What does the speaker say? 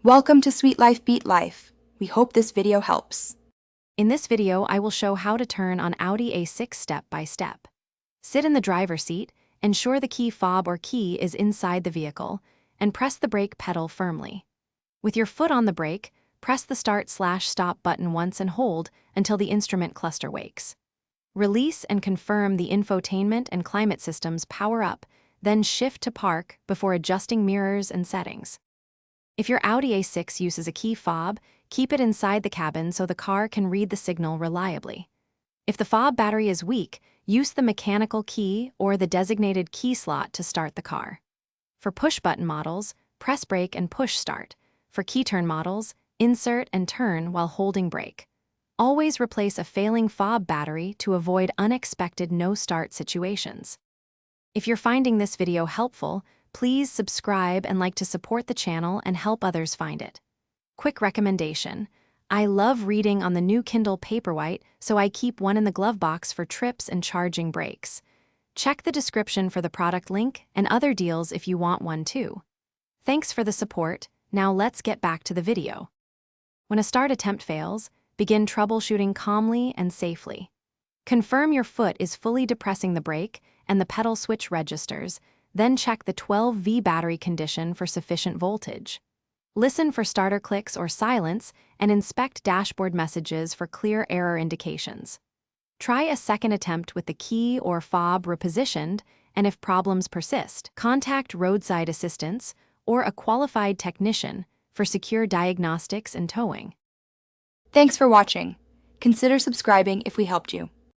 Welcome to Sweet Life Beat Life. We hope this video helps. In this video, I will show how to turn on Audi A6 step by step. Sit in the driver's seat, ensure the key fob or key is inside the vehicle, and press the brake pedal firmly. With your foot on the brake, press the start/stop button once and hold until the instrument cluster wakes. Release and confirm the infotainment and climate systems power up, then shift to park before adjusting mirrors and settings. If your Audi A6 uses a key fob, keep it inside the cabin so the car can read the signal reliably. If the fob battery is weak, use the mechanical key or the designated key slot to start the car. For push-button models, press brake and push start. For key-turn models, insert and turn while holding brake. Always replace a failing fob battery to avoid unexpected no-start situations. If you're finding this video helpful, please subscribe and like to support the channel and help others find it. Quick recommendation: I love reading on the new Kindle Paperwhite, so I keep one in the glove box for trips and charging breaks. Check the description for the product link and other deals if you want one too. Thanks for the support. Now let's get back to the video. When a start attempt fails, begin troubleshooting calmly and safely. Confirm your foot is fully depressing the brake and the pedal switch registers, then check the 12V battery condition for sufficient voltage. Listen for starter clicks or silence and inspect dashboard messages for clear error indications. Try a second attempt with the key or fob repositioned, and if problems persist, contact roadside assistance or a qualified technician for secure diagnostics and towing. Thanks for watching. Consider subscribing if we helped you.